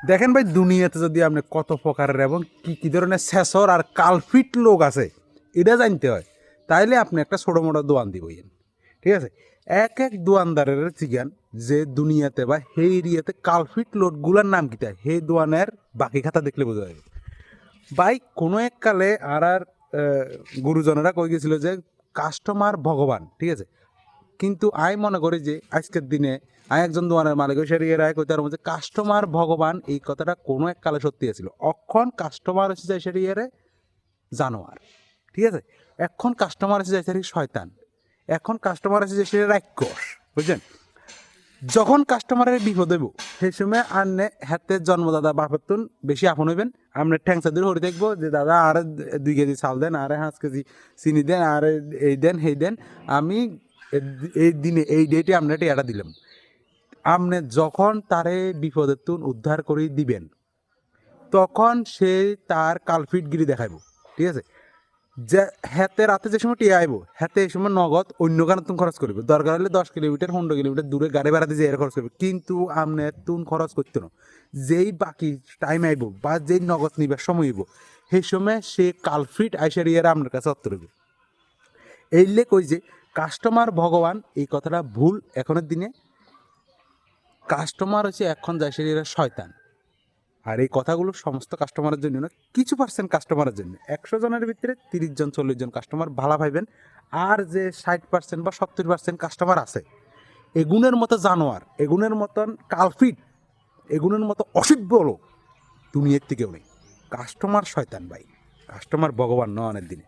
দেখেন ভাই, দুনিয়াতে যদি আপনি কত প্রকারের এবং কি কি ধরনের শেষর আর কালফিট লোক আছে এটা জানতে হয়, তাইলে আপনি একটা ছোটো মোটো দোয়ান দিবেন। ঠিক আছে, এক এক দোয়ানদারের জিগান যে দুনিয়াতে বা সেই এরিয়াতে কালফিট লোডগুলার নাম কিতা, সেই দোয়ানের বাকি খাতা দেখলে বোঝা যাবে। ভাই কোনো এক কালে আর গুরুজনেরা কই গেছিল যে কাস্টমার ভগবান। ঠিক আছে, কিন্তু আই মনে করি যে আজকের দিনে আই একজন দোকানের মালিক হিসেবে রায় কইতে পারবো যে কাস্টমার ভগবান এই কথাটা কোনো এক কালে সত্যি আছিল। অক্ষণ কাস্টমার এসে যায় সেটা ইয়ারে জানোয়ার। ঠিক আছে, এখন কাস্টমার এসে যায় সেটা শয়তান, এখন কাস্টমার এসে যায় সেটা রাক্ষস। বুঝছেন, যখন কাস্টমারের বিপদ হইব সেই সময় আনে হাতে জন্মদাতা বাপের তুন বেশি আপন হইবেন। আমরা ঠ্যাংসা দূর হরে দেখবো যে দাদা আরে 2 কেজি চাল দেন, আরে 5 কেজি চিনি দেন, আরে এই দেন সেই দেন, আমি এই দিনে এই ডেটে আপনার এটা দিলাম। আপনি যখন তারে বিপদের তুন উদ্ধার করে দিবেন তখন সে তার কালফিটগিরি দেখাইব। ঠিক আছে, যে হাতে রাতে যে সময় টিয়া আইব হাতে এই সময় নগদ অন্য গান তুন খরচ করবে, দরকার হলে 10 কিলোমিটার 15 কিলোমিটার দূরে গাড়ি ভাড়া দিয়ে এর খরচ করবে, কিন্তু আপনি তুন খরচ করতে না। যেই বাকি টাইম আইব বা যেই নগদ নিবার সময় হইব সেই সময় সে কালফিট আইসার ইয়ার আপনার কাছে অত্তর হইব। এইলে কই যে কাস্টমার ভগবান এই কথাটা ভুল। এখনের দিনে কাস্টমার হচ্ছে এখন যায় সে শয়তান। আর এই কথাগুলো সমস্ত কাস্টমারের জন্য না, কিছু পার্সেন্ট কাস্টমারের জন্য। 100 জনের ভিতরে 30 জন 40 জন কাস্টমার ভালো পাইবেন, আর যে 60% বা 70% কাস্টমার আছে এগুনের মতো জানোয়ার, এগুনের মতন কালফিট, এগুনের মতো অসভ্য লোক দুনিয়ার থেকেও নেই। কাস্টমার শয়তান ভাই, কাস্টমার ভগবান নয়নের দিনে।